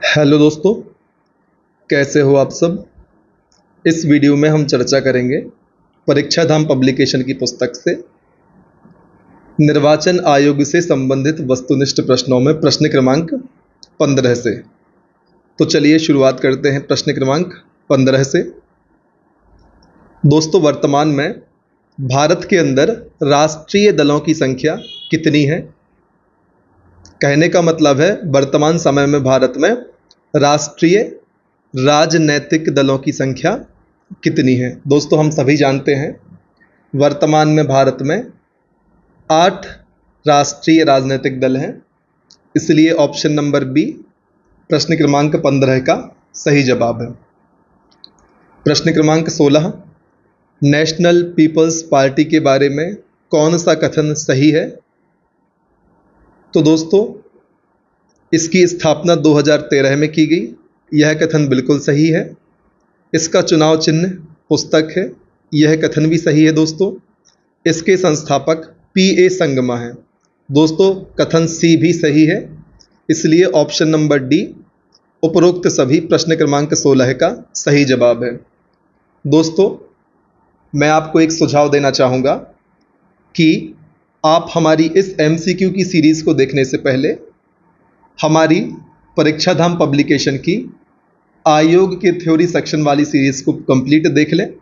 Hello दोस्तों, कैसे हो आप सब। इस वीडियो में हम चर्चा करेंगे परीक्षा धाम पब्लिकेशन की पुस्तक से निर्वाचन आयोग से संबंधित वस्तुनिष्ठ प्रश्नों में प्रश्न क्रमांक 15 से। तो चलिए शुरुआत करते हैं प्रश्न क्रमांक 15 से। दोस्तों, वर्तमान में भारत के अंदर राष्ट्रीय दलों की संख्या कितनी है। कहने का मतलब है वर्तमान समय में भारत में राष्ट्रीय राजनैतिक दलों की संख्या कितनी है। दोस्तों, हम सभी जानते हैं वर्तमान में भारत में 8 राष्ट्रीय राजनीतिक दल हैं, इसलिए ऑप्शन नंबर बी प्रश्न क्रमांक 15 का सही जवाब है। प्रश्न क्रमांक 16, नेशनल पीपल्स पार्टी के बारे में कौन सा कथन सही है। तो दोस्तों, इसकी स्थापना 2013 में की गई, यह कथन बिल्कुल सही है। इसका चुनाव चिन्ह पुस्तक है, यह कथन भी सही है। दोस्तों, इसके संस्थापक पी.ए. संगमा हैं। दोस्तों, कथन सी भी सही है, इसलिए ऑप्शन नंबर डी उपरोक्त सभी प्रश्न क्रमांक 16 का सही जवाब है। दोस्तों, मैं आपको एक सुझाव देना चाहूँगा कि आप हमारी इस MCQ की सीरीज़ को देखने से पहले हमारी परीक्षा धाम पब्लिकेशन की आयोग के थ्योरी सेक्शन वाली सीरीज़ को कंप्लीट देख लें,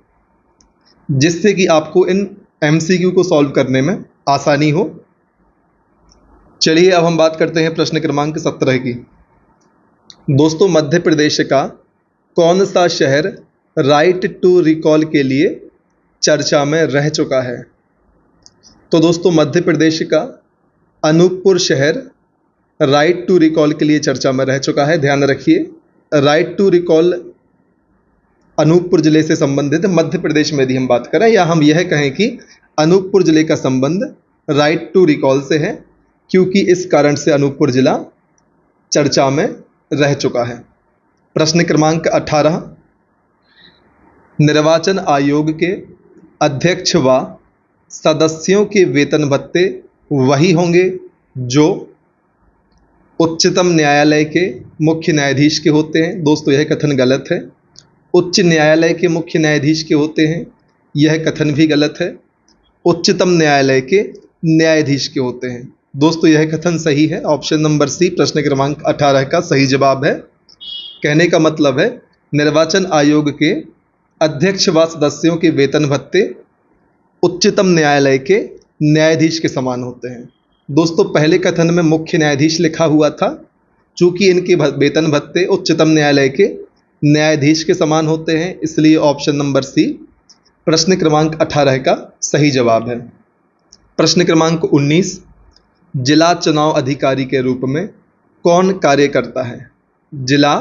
जिससे कि आपको इन MCQ को सॉल्व करने में आसानी हो। चलिए अब हम बात करते हैं प्रश्न क्रमांक 17 की। दोस्तों, मध्य प्रदेश का कौन सा शहर राइट टू रिकॉल के लिए चर्चा में रह चुका है। तो दोस्तों, मध्य प्रदेश का अनूपपुर शहर राइट टू रिकॉल के लिए चर्चा में रह चुका है। ध्यान रखिए, राइट टू रिकॉल अनूपपुर जिले से संबंधित मध्य प्रदेश में यदि हम बात करें, या हम यह कहें कि अनूपपुर जिले का संबंध राइट टू रिकॉल से है, क्योंकि इस कारण से अनूपपुर जिला चर्चा में रह चुका है। प्रश्न क्रमांक 18, निर्वाचन आयोग के अध्यक्ष व सदस्यों के वेतन भत्ते वही होंगे जो उच्चतम न्यायालय के मुख्य न्यायाधीश के होते हैं। दोस्तों, यह कथन गलत है। उच्च न्यायालय के मुख्य न्यायाधीश के होते हैं, यह कथन भी गलत है। उच्चतम न्यायालय के न्यायाधीश के होते हैं। दोस्तों, यह कथन सही है। ऑप्शन नंबर सी प्रश्न क्रमांक 18 का सही जवाब है। कहने का मतलब है निर्वाचन आयोग के अध्यक्ष व सदस्यों के वेतन भत्ते उच्चतम न्यायालय के न्यायाधीश के समान होते हैं। दोस्तों, पहले कथन में मुख्य न्यायाधीश लिखा हुआ था, चूंकि इनके वेतन भत्ते उच्चतम न्यायालय के न्यायाधीश के समान होते हैं, इसलिए ऑप्शन नंबर सी प्रश्न क्रमांक 18 का सही जवाब है। प्रश्न क्रमांक 19, जिला चुनाव अधिकारी के रूप में कौन कार्य करता है। जिला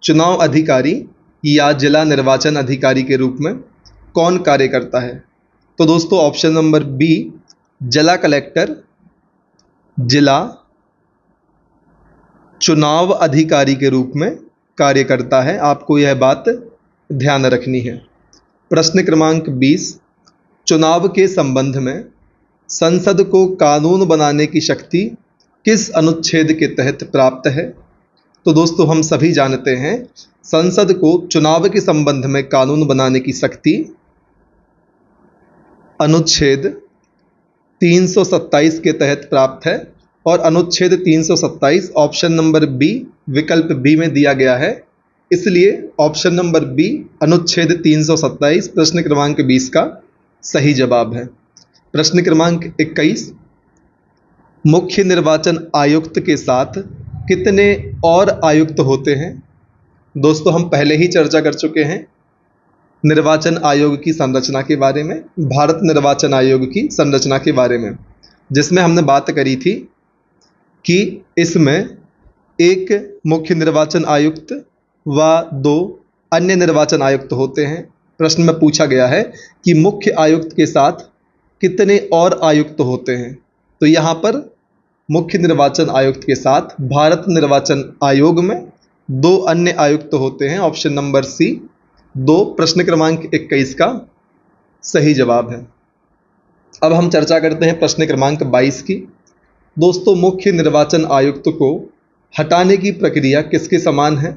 चुनाव अधिकारी या जिला निर्वाचन अधिकारी के रूप में कौन कार्य करता है। तो दोस्तों, ऑप्शन नंबर बी जिला कलेक्टर जिला चुनाव अधिकारी के रूप में कार्य करता है। आपको यह बात ध्यान रखनी है। प्रश्न क्रमांक 20, चुनाव के संबंध में संसद को कानून बनाने की शक्ति किस अनुच्छेद के तहत प्राप्त है। तो दोस्तों, हम सभी जानते हैं संसद को चुनाव के संबंध में कानून बनाने की शक्ति अनुच्छेद 327 के तहत प्राप्त है, और अनुच्छेद 327 ऑप्शन नंबर बी विकल्प बी में दिया गया है, इसलिए ऑप्शन नंबर बी अनुच्छेद 327 प्रश्न क्रमांक 20 का सही जवाब है। प्रश्न क्रमांक 21, मुख्य निर्वाचन आयुक्त के साथ कितने और आयुक्त होते हैं। दोस्तों, हम पहले ही चर्चा कर चुके हैं निर्वाचन आयोग की संरचना के बारे में, भारत निर्वाचन आयोग की संरचना के बारे में, जिसमें हमने बात करी थी कि इसमें एक मुख्य निर्वाचन आयुक्त व 2 अन्य निर्वाचन आयुक्त होते हैं। प्रश्न में पूछा गया है कि मुख्य आयुक्त के साथ कितने और आयुक्त होते हैं। तो यहाँ पर मुख्य निर्वाचन आयुक्त के साथ भारत निर्वाचन आयोग में 2 अन्य आयुक्त होते हैं। ऑप्शन नंबर सी 2 प्रश्न क्रमांक 21 का सही जवाब है। अब हम चर्चा करते हैं प्रश्न क्रमांक 22 की। दोस्तों, मुख्य निर्वाचन आयुक्त को हटाने की प्रक्रिया किसके समान है?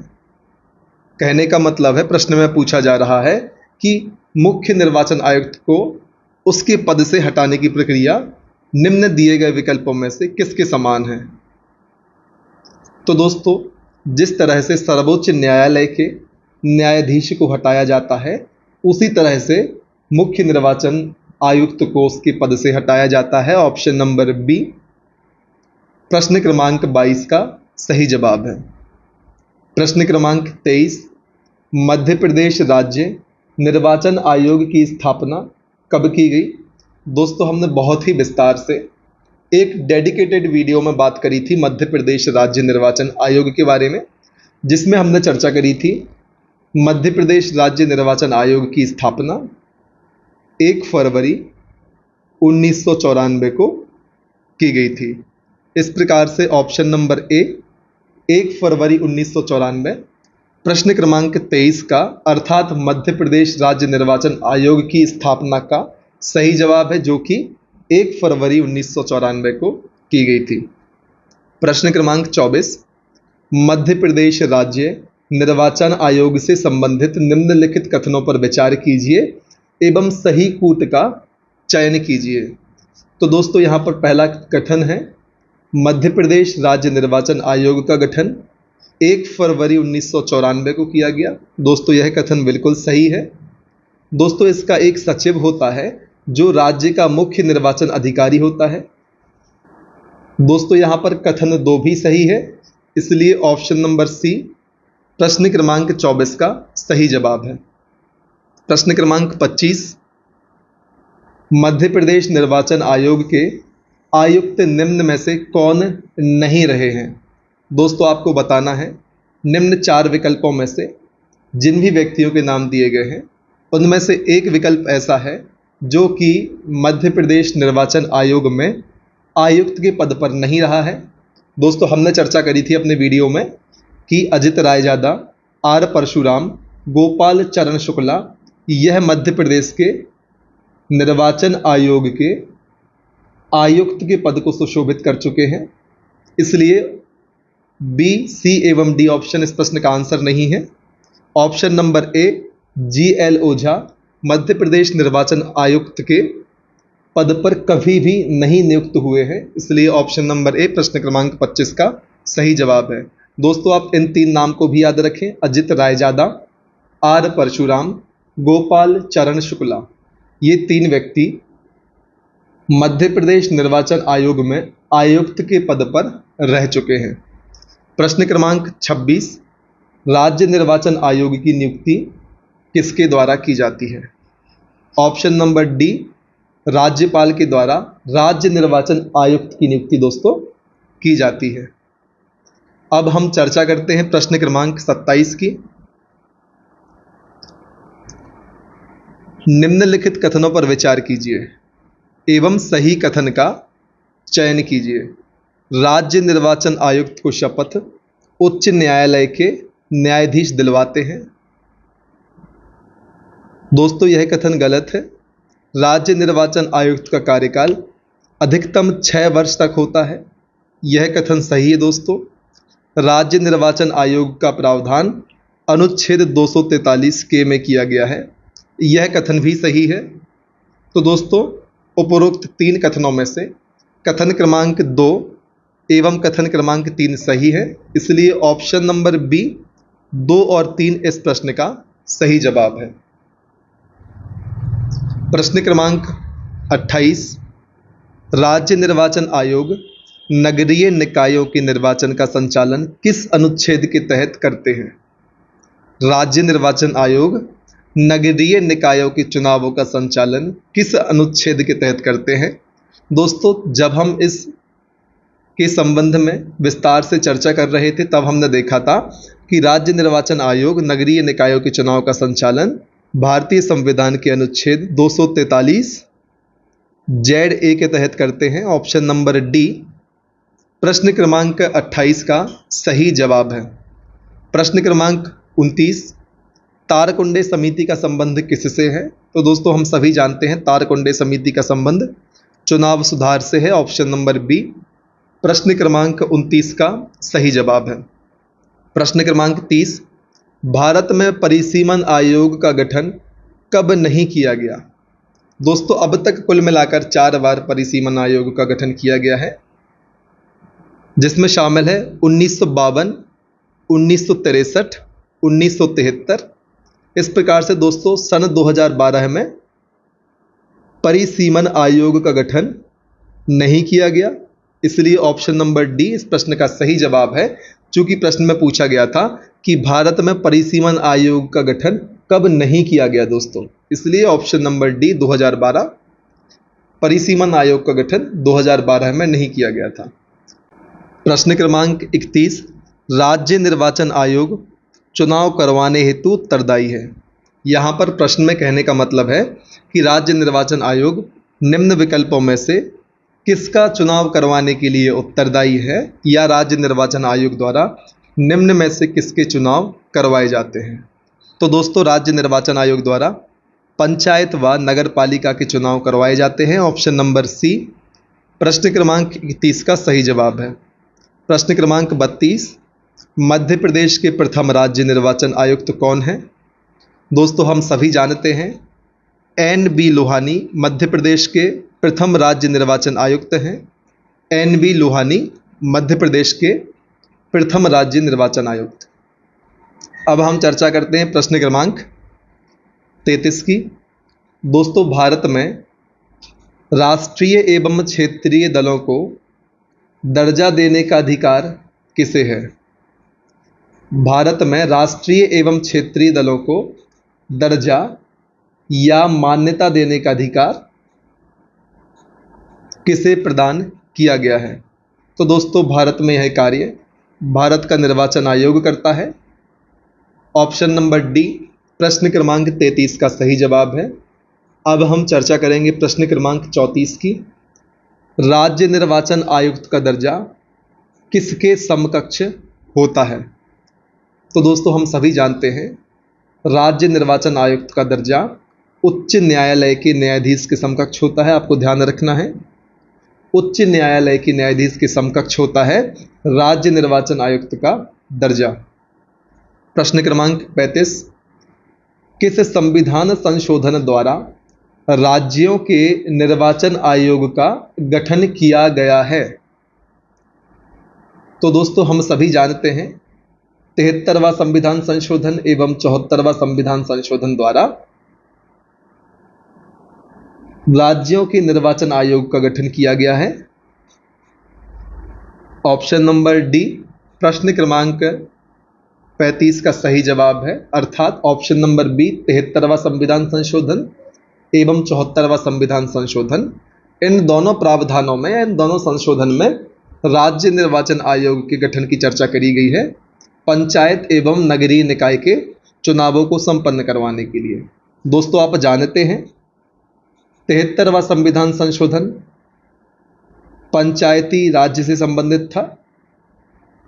कहने का मतलब है, प्रश्न में पूछा जा रहा है कि मुख्य निर्वाचन आयुक्त को उसके पद से हटाने की प्रक्रिया निम्न दिए गए विकल्पों में से किसके समान है? तो दोस्तों, जिस तरह से सर्वोच्च न्यायालय के न्यायाधीश को हटाया जाता है, उसी तरह से मुख्य निर्वाचन आयुक्त को उसके पद से हटाया जाता है। ऑप्शन नंबर बी प्रश्न क्रमांक 22 का सही जवाब है। प्रश्न क्रमांक 23, मध्य प्रदेश राज्य निर्वाचन आयोग की स्थापना कब की गई? दोस्तों, हमने बहुत ही विस्तार से एक डेडिकेटेड वीडियो में बात करी थी मध्य प्रदेश राज्य निर्वाचन आयोग के बारे में, जिसमें हमने चर्चा करी थी मध्य प्रदेश राज्य निर्वाचन आयोग की स्थापना 1 फरवरी 1994 को की गई थी। इस प्रकार से ऑप्शन नंबर ए 1 फरवरी 1994 प्रश्न क्रमांक 23 का अर्थात मध्य प्रदेश राज्य निर्वाचन आयोग की स्थापना का सही जवाब है, जो कि 1 फरवरी 1994 को की गई थी। प्रश्न क्रमांक 24, मध्य प्रदेश राज्य निर्वाचन आयोग से संबंधित निम्नलिखित कथनों पर विचार कीजिए एवं सही कूट का चयन कीजिए। तो दोस्तों, यहाँ पर पहला कथन है, मध्य प्रदेश राज्य निर्वाचन आयोग का गठन 1 फरवरी 1994 को किया गया। दोस्तों, यह कथन बिल्कुल सही है। दोस्तों, इसका एक सचिव होता है जो राज्य का मुख्य निर्वाचन अधिकारी होता है। दोस्तों, यहाँ पर कथन 2 भी सही है, इसलिए ऑप्शन नंबर सी प्रश्न क्रमांक 24 का सही जवाब है। प्रश्न क्रमांक 25, मध्य प्रदेश निर्वाचन आयोग के आयुक्त निम्न में से कौन नहीं रहे हैं? दोस्तों, आपको बताना है निम्न 4 विकल्पों में से जिन भी व्यक्तियों के नाम दिए गए हैं, उनमें से एक विकल्प ऐसा है जो कि मध्य प्रदेश निर्वाचन आयोग में आयुक्त के पद पर नहीं रहा है। दोस्तों, हमने चर्चा करी थी अपने वीडियो में कि अजित रायजादा, आर परशुराम, गोपाल चरण शुक्ला यह मध्य प्रदेश के निर्वाचन आयोग के आयुक्त के पद को सुशोभित कर चुके हैं, इसलिए बी, सी एवं डी ऑप्शन इस प्रश्न का आंसर नहीं है। ऑप्शन नंबर ए GL ओझा मध्य प्रदेश निर्वाचन आयुक्त के पद पर कभी भी नहीं नियुक्त हुए हैं, इसलिए ऑप्शन नंबर ए प्रश्न क्रमांक 25 का सही जवाब है। दोस्तों, आप इन 3 नाम को भी याद रखें, अजित रायजादा, आर परशुराम, गोपाल चरण शुक्ला। ये 3 व्यक्ति मध्य प्रदेश निर्वाचन आयोग में आयुक्त के पद पर रह चुके हैं। प्रश्न क्रमांक 26, राज्य निर्वाचन आयोग की नियुक्ति किसके द्वारा की जाती है? ऑप्शन नंबर डी राज्यपाल के द्वारा राज्य निर्वाचन आयुक्त की नियुक्ति दोस्तों की जाती है। अब हम चर्चा करते हैं प्रश्न क्रमांक 27 की। निम्नलिखित कथनों पर विचार कीजिए एवं सही कथन का चयन कीजिए। राज्य निर्वाचन आयुक्त को शपथ उच्च न्यायालय के न्यायाधीश दिलवाते हैं। दोस्तों, यह कथन गलत है। राज्य निर्वाचन आयुक्त का कार्यकाल अधिकतम 6 वर्ष तक होता है, यह कथन सही है। दोस्तों, राज्य निर्वाचन आयोग का प्रावधान अनुच्छेद 243 के में किया गया है, यह कथन भी सही है। तो दोस्तों, उपरोक्त 3 कथनों में से कथन क्रमांक 2 एवं कथन क्रमांक 3 सही है, इसलिए ऑप्शन नंबर बी 2 और 3 इस प्रश्न का सही जवाब है। प्रश्न क्रमांक 28, राज्य निर्वाचन आयोग नगरीय निकायों के निर्वाचन का संचालन किस अनुच्छेद के तहत करते हैं? राज्य निर्वाचन आयोग नगरीय निकायों के चुनावों का संचालन किस अनुच्छेद के तहत करते हैं? दोस्तों, जब हम इस के संबंध में विस्तार से चर्चा कर रहे थे, तब हमने देखा था कि राज्य निर्वाचन आयोग नगरीय निकायों के चुनाव का संचालन भारतीय संविधान के अनुच्छेद 243 ZA के तहत करते हैं। ऑप्शन नंबर डी प्रश्न क्रमांक 28 का सही जवाब है। प्रश्न क्रमांक 29, तारकुंडे समिति का संबंध किससे है? तो दोस्तों, हम सभी जानते हैं तारकुंडे समिति का संबंध चुनाव सुधार से है। ऑप्शन नंबर बी प्रश्न क्रमांक 29 का सही जवाब है। प्रश्न क्रमांक 30, भारत में परिसीमन आयोग का गठन कब नहीं किया गया? दोस्तों अब तक कुल मिलाकर 4 बार परिसीमन आयोग का गठन किया गया है, जिसमें शामिल है 1952, 1963, 1973। इस प्रकार से दोस्तों सन 2012 में परिसीमन आयोग का गठन नहीं किया गया, इसलिए ऑप्शन नंबर डी इस प्रश्न का सही जवाब है। चूंकि प्रश्न में पूछा गया था कि भारत में परिसीमन आयोग का गठन कब नहीं किया गया दोस्तों, इसलिए ऑप्शन नंबर डी 2012 परिसीमन आयोग का गठन 2012 में नहीं किया गया था। प्रश्न क्रमांक 31, राज्य निर्वाचन आयोग चुनाव करवाने हेतु उत्तरदायी है। यहाँ पर प्रश्न में कहने का मतलब है कि राज्य निर्वाचन आयोग निम्न विकल्पों में से किसका चुनाव करवाने के लिए उत्तरदायी है, या राज्य निर्वाचन आयोग द्वारा निम्न में से किसके चुनाव करवाए जाते हैं। तो दोस्तों राज्य निर्वाचन आयोग द्वारा पंचायत व नगर पालिका के चुनाव करवाए जाते हैं, ऑप्शन नंबर सी प्रश्न क्रमांक 31 का सही जवाब है। प्रश्न क्रमांक 32, मध्य प्रदेश के प्रथम राज्य निर्वाचन आयुक्त कौन है? दोस्तों हम सभी जानते हैं एन.बी. लोहानी मध्य प्रदेश के प्रथम राज्य निर्वाचन आयुक्त हैं। एन.बी. लोहानी मध्य प्रदेश के प्रथम राज्य निर्वाचन आयुक्त। अब हम चर्चा करते हैं प्रश्न क्रमांक 33 की। दोस्तों भारत में राष्ट्रीय एवं क्षेत्रीय दलों को दर्जा देने का अधिकार किसे है? भारत में राष्ट्रीय एवं क्षेत्रीय दलों को दर्जा या मान्यता देने का अधिकार किसे प्रदान किया गया है? तो दोस्तों भारत में यह कार्य भारत का निर्वाचन आयोग करता है। ऑप्शन नंबर डी प्रश्न क्रमांक 33 का सही जवाब है। अब हम चर्चा करेंगे प्रश्न क्रमांक 34 की। राज्य निर्वाचन आयुक्त का दर्जा किसके समकक्ष होता है? तो दोस्तों हम सभी जानते हैं राज्य निर्वाचन आयुक्त का दर्जा उच्च न्यायालय के न्यायाधीश के समकक्ष होता है। आपको ध्यान रखना है, उच्च न्यायालय के न्यायाधीश के समकक्ष होता है राज्य निर्वाचन आयुक्त का दर्जा। प्रश्न क्रमांक 35, किस संविधान संशोधन द्वारा राज्यों के निर्वाचन आयोग का गठन किया गया है? तो दोस्तों हम सभी जानते हैं 73वां संविधान संशोधन एवं 74वां संविधान संशोधन द्वारा राज्यों के निर्वाचन आयोग का गठन किया गया है। ऑप्शन नंबर डी प्रश्न क्रमांक 35 का सही जवाब है, अर्थात ऑप्शन नंबर बी 73वां संविधान संशोधन एवं 74वां संविधान संशोधन। इन दोनों प्रावधानों में, इन दोनों संशोधन में राज्य निर्वाचन आयोग के गठन की चर्चा करी गई है पंचायत एवं नगरीय निकाय के चुनावों को संपन्न करवाने के लिए। दोस्तों आप जानते हैं 73वां संविधान संशोधन पंचायती राज्य से संबंधित था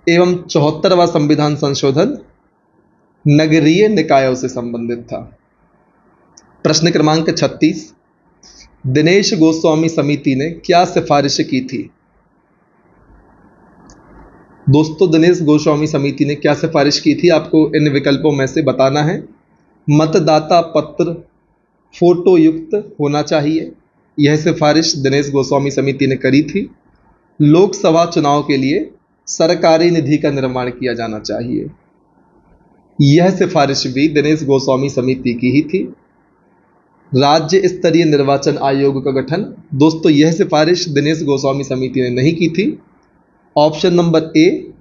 एवं 74वां संविधान संशोधन नगरीय निकायों से संबंधित था। प्रश्न क्रमांक 36, दिनेश गोस्वामी समिति ने क्या सिफारिश की थी? दोस्तों दिनेश गोस्वामी समिति ने क्या सिफारिश की थी, आपको इन विकल्पों में से बताना है। मतदाता पत्र फोटो युक्त होना चाहिए, यह सिफारिश दिनेश गोस्वामी समिति ने करी थी। लोकसभा चुनाव के लिए सरकारी निधि का निर्माण किया जाना चाहिए, यह सिफारिश भी दिनेश गोस्वामी समिति की ही थी। राज्य स्तरीय निर्वाचन आयोग का गठन, दोस्तों यह सिफारिश दिनेश गोस्वामी समिति ने नहीं की थी। ऑप्शन नंबर ए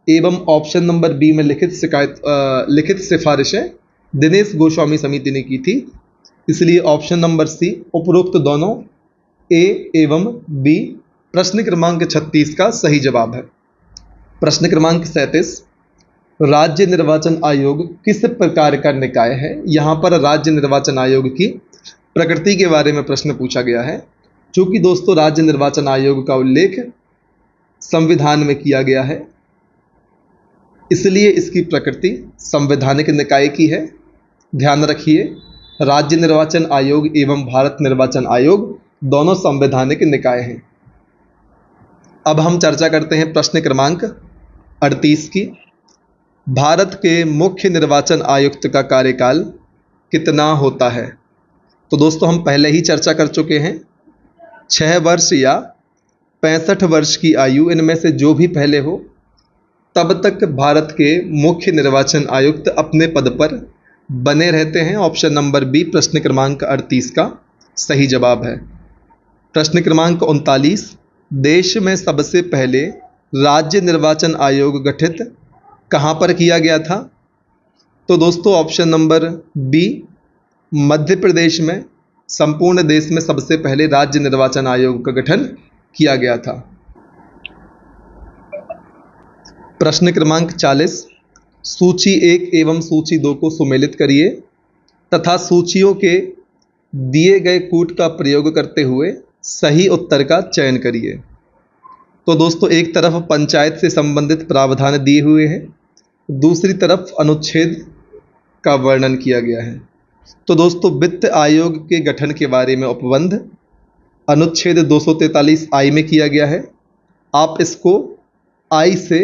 एवं ऑप्शन नंबर बी में लिखित सिफारिशें दिनेश गोस्वामी समिति ने की थी, इसलिए ऑप्शन नंबर सी उपरोक्त दोनों ए एवं बी प्रश्न क्रमांक 36 का सही जवाब है। प्रश्न क्रमांक 37, राज्य निर्वाचन आयोग किस प्रकार का निकाय है? यहाँ पर राज्य निर्वाचन आयोग की प्रकृति के बारे में प्रश्न पूछा गया है। चूंकि दोस्तों राज्य निर्वाचन आयोग का उल्लेख संविधान में किया गया है, इसलिए इसकी प्रकृति संवैधानिक निकाय की है। ध्यान रखिए राज्य निर्वाचन आयोग एवं भारत निर्वाचन आयोग दोनों संवैधानिक निकाय हैं। अब हम चर्चा करते हैं प्रश्न क्रमांक 38 की। भारत के मुख्य निर्वाचन आयुक्त का कार्यकाल कितना होता है? तो दोस्तों हम पहले ही चर्चा कर चुके हैं। 6 वर्ष या 65 वर्ष की आयु, इनमें से जो भी पहले हो, तब तक भारत के मुख्य निर्वाचन आयुक्त अपने पद पर बने रहते हैं। ऑप्शन नंबर बी प्रश्न क्रमांक 38 का सही जवाब है। प्रश्न क्रमांक 39, देश में सबसे पहले राज्य निर्वाचन आयोग गठित कहाँ पर किया गया था? तो दोस्तों option number B Madhya Pradesh में संपूर्ण देश में सबसे पहले राज्य निर्वाचन आयोग का गठन किया गया था। प्रश्न क्रमांक 40, सूची 1 एवं सूची 2 को सुमेलित करिए तथा सूचियों के दिए गए कूट का प्रयोग करते हुए सही उत्तर का चयन करिए। तो दोस्तों एक तरफ पंचायत से संबंधित प्रावधान दिए हुए हैं, दूसरी तरफ अनुच्छेद का वर्णन किया गया है। तो दोस्तों वित्त आयोग के गठन के बारे में उपबंध अनुच्छेद 243 आई में किया गया है। आप इसको आई से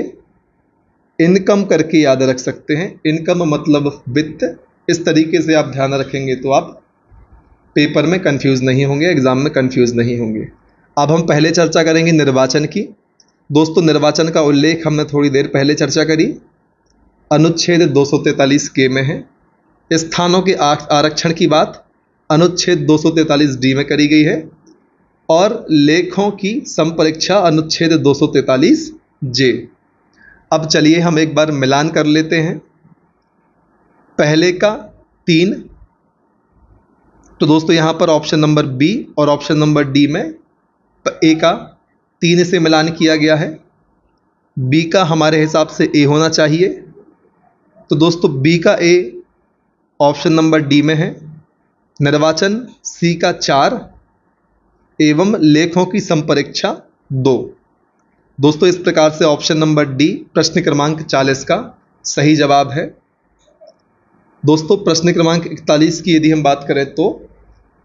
इनकम करके याद रख सकते हैं। इनकम मतलब वित्त। इस तरीके से आप ध्यान रखेंगे तो आप पेपर में कंफ्यूज नहीं होंगे, एग्जाम में कंफ्यूज नहीं होंगे। अब हम पहले चर्चा करेंगे निर्वाचन की। दोस्तों निर्वाचन का उल्लेख हमने थोड़ी देर पहले चर्चा करी, अनुच्छेद 243 के में है। स्थानों के आरक्षण की बात अनुच्छेद 243 डी में करी गई है और लेखों की संपरीक्षा अनुच्छेद 243 जे। अब चलिए हम एक बार मिलान कर लेते हैं। पहले का 3, तो दोस्तों यहाँ पर ऑप्शन नंबर बी और ऑप्शन नंबर डी में ए का 3 से मिलान किया गया है। बी का हमारे हिसाब से ए होना चाहिए। तो दोस्तों बी का ए ऑप्शन नंबर डी में है। निर्वाचन सी का 4 एवं लेखों की संपरीक्षा 2। दोस्तों इस प्रकार से ऑप्शन नंबर डी प्रश्न क्रमांक 40 का सही जवाब है। दोस्तों प्रश्न क्रमांक 41 की यदि हम बात करें तो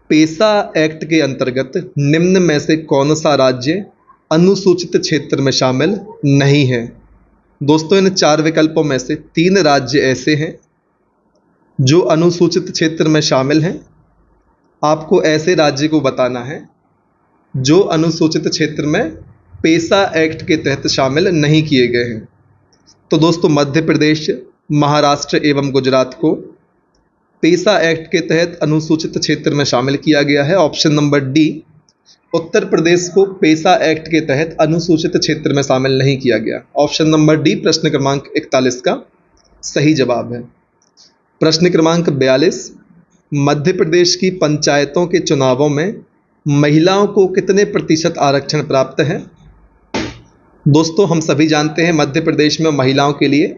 पेसा एक्ट के अंतर्गत निम्न में से कौन सा राज्य अनुसूचित क्षेत्र में शामिल नहीं है? दोस्तों इन 4 विकल्पों में से 3 राज्य ऐसे हैं जो अनुसूचित क्षेत्र में शामिल हैं। आपको ऐसे राज्य को बताना है जो अनुसूचित क्षेत्र में पेसा एक्ट के तहत शामिल नहीं किए गए हैं। तो दोस्तों मध्य प्रदेश, महाराष्ट्र एवं गुजरात को पेसा एक्ट के तहत अनुसूचित क्षेत्र में शामिल किया गया है। Option number D Uttar Pradesh को पेसा एक्ट के तहत अनुसूचित क्षेत्र में शामिल नहीं किया गया। ऑप्शन नंबर डी प्रश्न क्रमांक 41 का सही जवाब है। प्रश्न क्रमांक 42, मध्य प्रदेश की पंचायतों के चुनावों में महिलाओं को कितने प्रतिशत आरक्षण प्राप्त है? दोस्तों हम सभी जानते हैं मध्य प्रदेश में महिलाओं के लिए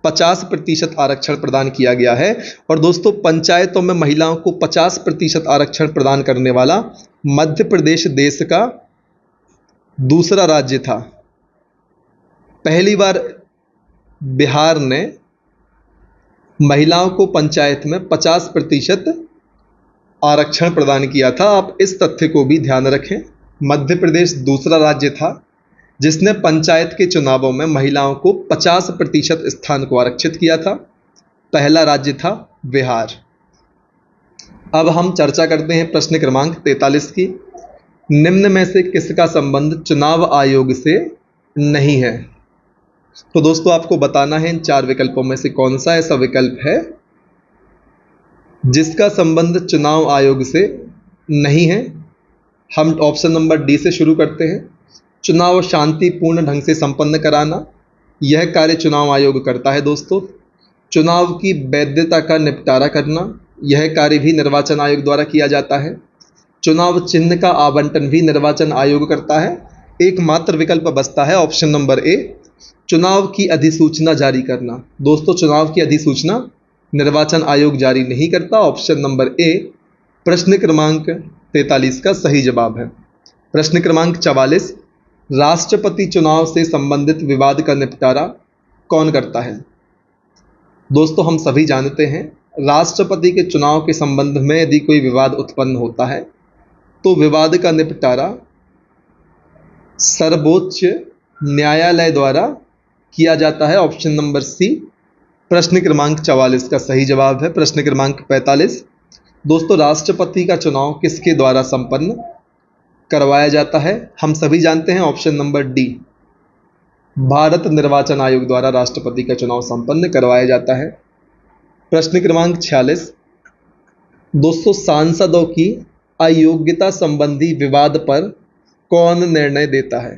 50% आरक्षण प्रदान किया गया है। और दोस्तों पंचायतों में महिलाओं को 50% आरक्षण प्रदान करने वाला मध्य प्रदेश देश का दूसरा राज्य था। पहली बार बिहार ने महिलाओं को पंचायत में 50% आरक्षण प्रदान किया था। आप इस तथ्य को भी ध्यान रखें, मध्य प्रदेश दूसरा राज्य था जिसने पंचायत के चुनावों में महिलाओं को 50% स्थान को आरक्षित किया था। पहला राज्य था बिहार। अब हम चर्चा करते हैं प्रश्न क्रमांक 43 की। निम्न में से किसका संबंध चुनाव आयोग से नहीं है? तो दोस्तों आपको बताना है इन 4 विकल्पों में से कौन सा ऐसा विकल्प है जिसका संबंध चुनाव आयोग से नहीं है। हम ऑप्शन नंबर डी से शुरू करते हैं। चुनाव शांतिपूर्ण ढंग से संपन्न कराना, यह कार्य चुनाव आयोग करता है। दोस्तों चुनाव की वैधता का निपटारा करना, यह कार्य भी निर्वाचन आयोग द्वारा किया जाता है। चुनाव चिन्ह का आवंटन भी निर्वाचन आयोग करता है। एकमात्र विकल्प बचता है ऑप्शन नंबर ए, चुनाव की अधिसूचना जारी करना। दोस्तों चुनाव की अधिसूचना निर्वाचन आयोग जारी नहीं करता। ऑप्शन नंबर ए प्रश्न क्रमांक 43 का सही जवाब है। प्रश्न क्रमांक 44, राष्ट्रपति चुनाव से संबंधित विवाद का निपटारा कौन करता है? दोस्तों हम सभी जानते हैं राष्ट्रपति के चुनाव के संबंध में यदि कोई विवाद उत्पन्न होता है तो विवाद का निपटारा सर्वोच्च न्यायालय द्वारा किया जाता है। ऑप्शन नंबर सी प्रश्न क्रमांक 44 का सही जवाब है। प्रश्न क्रमांक 45 दोस्तों, राष्ट्रपति का चुनाव किसके द्वारा संपन्न करवाया जाता है? हम सभी जानते हैं ऑप्शन नंबर डी, भारत निर्वाचन आयोग द्वारा राष्ट्रपति का चुनाव संपन्न करवाया जाता है। प्रश्न क्रमांक 46 दोस्तों, सांसदों की अयोग्यता संबंधी विवाद पर कौन निर्णय देता है?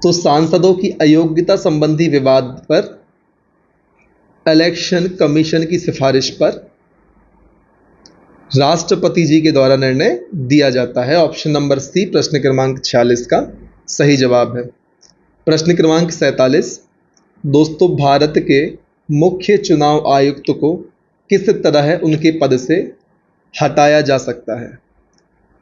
तो सांसदों की अयोग्यता संबंधी विवाद पर इलेक्शन कमीशन की सिफारिश पर राष्ट्रपति जी के द्वारा निर्णय दिया जाता है। ऑप्शन नंबर सी प्रश्न क्रमांक 46 का सही जवाब है। प्रश्न क्रमांक 47 दोस्तों, भारत के मुख्य चुनाव आयुक्त को किस तरह उनके पद से हटाया जा सकता है?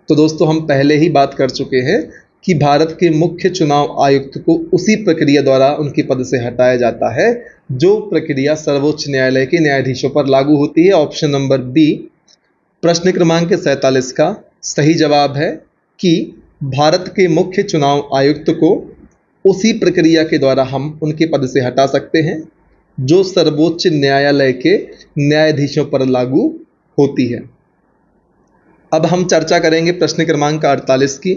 तो दोस्तों, हम पहले ही बात कर चुके हैं कि भारत के मुख्य चुनाव आयुक्त को उसी प्रक्रिया द्वारा उनके पद से हटाया जाता है जो प्रक्रिया सर्वोच्च न्यायालय के न्यायाधीशों पर लागू होती है। ऑप्शन नंबर बी प्रश्न क्रमांक 47 का सही जवाब है कि भारत के मुख्य चुनाव आयुक्त को उसी प्रक्रिया के द्वारा हम उनके पद से हटा सकते हैं जो सर्वोच्च न्यायालय के न्यायाधीशों पर लागू होती है। अब हम चर्चा करेंगे प्रश्न क्रमांक 48 की।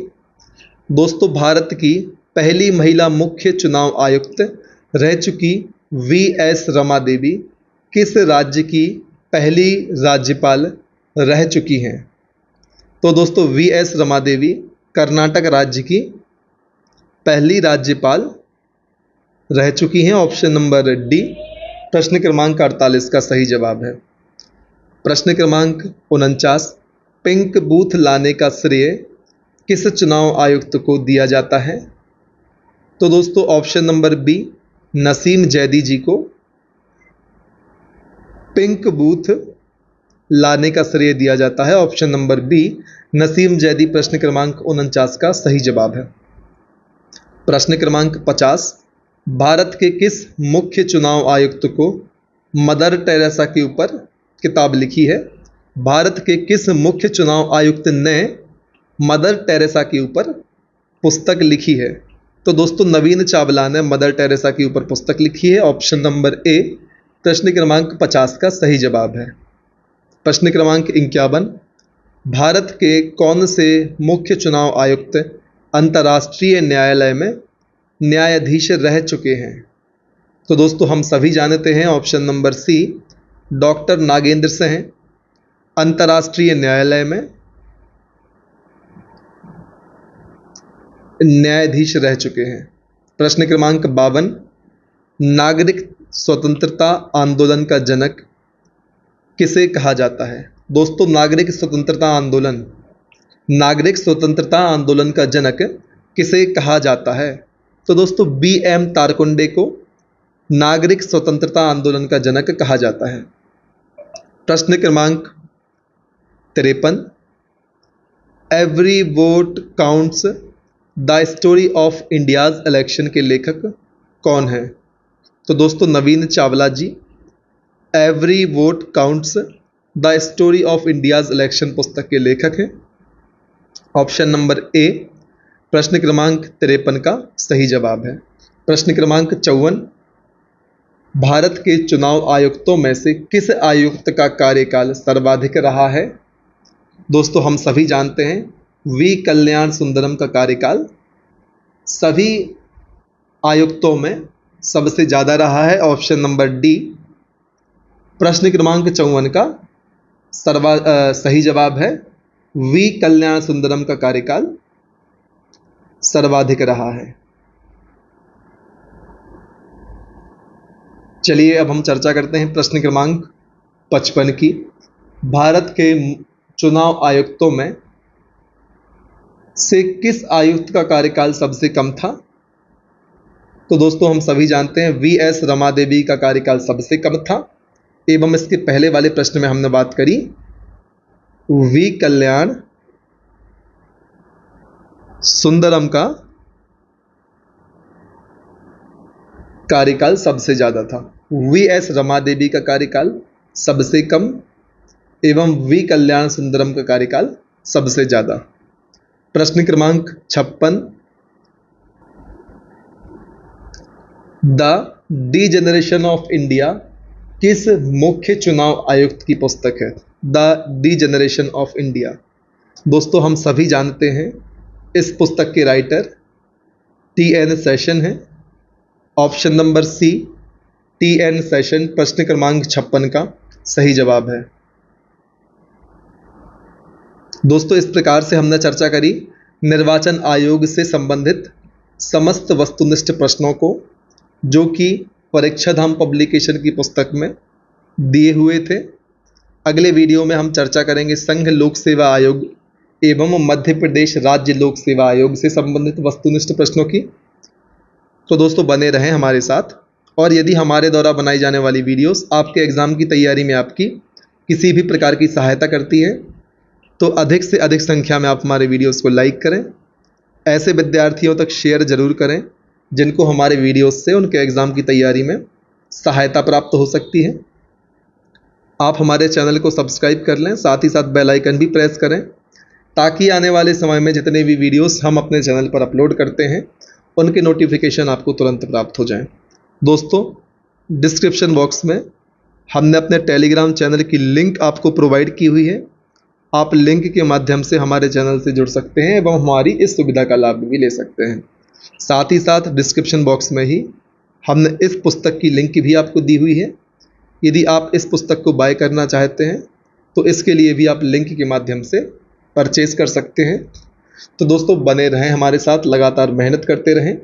दोस्तों, भारत की पहली महिला मुख्य चुनाव आयुक्त रह चुकी वी.एस. रमा देवी किस राज्य की पहली राज्यपाल रह चुकी हैं? तो दोस्तों, वी.एस. रमा देवी कर्नाटक राज्य की पहली राज्यपाल रह चुकी हैं। ऑप्शन नंबर डी प्रश्न क्रमांक 48 का सही जवाब है। प्रश्न क्रमांक 49 पिंक बूथ लाने का श्रेय किस चुनाव आयुक्त को दिया जाता है? तो दोस्तों, option number B Naseem Zaidi ji को पिंक बूथ लाने का श्रेय दिया जाता है। Option number B Naseem Zaidi प्रश्न क्रमांक 49 का सही जवाब है। प्रश्न क्रमांक 50 भारत के किस मुख्य चुनाव आयुक्त को मदर टेरेसा के ऊपर किताब लिखी है? भारत के किस मुख्य चुनाव आयुक्त ने मदर टेरेसा के ऊपर पुस्तक लिखी है? तो दोस्तों, नवीन चावला ने मदर टेरेसा के ऊपर पुस्तक लिखी है। ऑप्शन नंबर ए प्रश्न क्रमांक 50 का सही जवाब है। प्रश्न क्रमांक 51 भारत के कौन से मुख्य चुनाव आयुक्त अंतर्राष्ट्रीय न्यायालय में न्यायाधीश रह चुके हैं? तो दोस्तों, हम सभी जानते हैं option number C doctor Nagendra Singh अंतर्राष्ट्रीय न्यायालय में न्यायाधीश रह चुके हैं। प्रश्न क्रमांक 52 नागरिक स्वतंत्रता आंदोलन का जनक किसे कहा जाता है? दोस्तों, नागरिक स्वतंत्रता आंदोलन का जनक किसे कहा जाता है? तो दोस्तों, बी.एम. तारकुंडे को नागरिक स्वतंत्रता आंदोलन का जनक कहा जाता है। प्रश्न क्रमांक 53 every vote counts the story of India's election के लेखक कौन है? तो दोस्तों, Naveen Chawla ji every vote counts the story of India's election पुस्तक के लेखक हैं। ऑप्शन नंबर ए प्रश्न क्रमांक 53 का सही जवाब है। प्रश्न क्रमांक 54 भारत के चुनाव आयुक्तों में से किस आयुक्त का कार्यकाल सर्वाधिक रहा है? दोस्तों, हम सभी जानते हैं वी कल्याण सुंदरम का कार्यकाल सभी आयुक्तों में सबसे ज़्यादा रहा है। ऑप्शन नंबर डी प्रश्न क्रमांक 54 का सही जवाब है। वी कल्याण सुंदरम का कार्यकाल सर्वाधिक रहा है। चलिए अब हम चर्चा करते हैं प्रश्न क्रमांक 55 की। भारत के चुनाव आयुक्तों में से किस आयुक्त का कार्यकाल सबसे कम था? तो दोस्तों, हम सभी जानते हैं वी.एस. रमा देवी का कार्यकाल सबसे कम था एवं इसके पहले वाले प्रश्न में हमने बात करी वी कल्याण सुंदरम का कार्यकाल सबसे ज्यादा था। वी.एस. रमा देवी का कार्यकाल सबसे कम एवं वी कल्याण सुंदरम का कार्यकाल सबसे ज्यादा। प्रश्न क्रमांक 56, द डीजेनरेशन ऑफ इंडिया किस मुख्य चुनाव आयुक्त की पुस्तक है? The degeneration of India. दोस्तों हम सभी जानते हैं इस पुस्तक के राइटर टी.एन. सेशन हैं। Option number C T N. Seshan प्रश्न क्रमांक 56 का सही जवाब है। दोस्तों इस प्रकार से हमने चर्चा करी निर्वाचन आयोग से संबंधित समस्त वस्तुनिष्ठ प्रश्नों को, जो कि परीक्षा धाम पब्लिकेशन की पुस्तक में दिए हुए थे। अगले वीडियो में हम चर्चा करेंगे संघ लोक सेवा आयोग एवं मध्य प्रदेश राज्य लोक सेवा आयोग से संबंधित वस्तुनिष्ठ प्रश्नों की। तो दोस्तों बने रहें हमारे साथ, और यदि हमारे द्वारा बनाई जाने वाली वीडियोस आपके एग्ज़ाम की तैयारी में आपकी किसी भी प्रकार की सहायता करती है तो अधिक से अधिक संख्या में आप हमारे वीडियोस को लाइक करें। ऐसे विद्यार्थियों तक शेयर ज़रूर करें जिनको हमारे वीडियोस से उनके एग्ज़ाम की तैयारी में सहायता प्राप्त हो सकती है। आप हमारे चैनल को सब्सक्राइब कर लें, साथ ही साथ बेल आइकन भी प्रेस करें ताकि आने वाले समय में जितने भी वीडियोस हम अपने चैनल पर अपलोड करते हैं उनके नोटिफिकेशन आपको तुरंत प्राप्त हो जाएं। दोस्तों डिस्क्रिप्शन बॉक्स में हमने अपने टेलीग्राम चैनल की लिंक आपको प्रोवाइड की हुई है। आप लिंक के माध्यम से हमारे चैनल से जुड़ सकते हैं एवं हमारी इस सुविधा का लाभ भी ले सकते हैं। साथ ही साथ डिस्क्रिप्शन बॉक्स में ही हमने इस पुस्तक की लिंक भी आपको दी हुई है। यदि आप इस पुस्तक को बाय करना चाहते हैं तो इसके लिए भी आप लिंक के माध्यम से परचेज कर सकते हैं। तो दोस्तों बने रहें हमारे साथ, लगातार मेहनत करते रहें,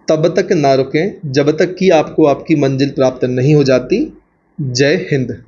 तब तक ना रुकें जब तक कि आपको आपकी मंजिल प्राप्त नहीं हो जाती। जय हिंद।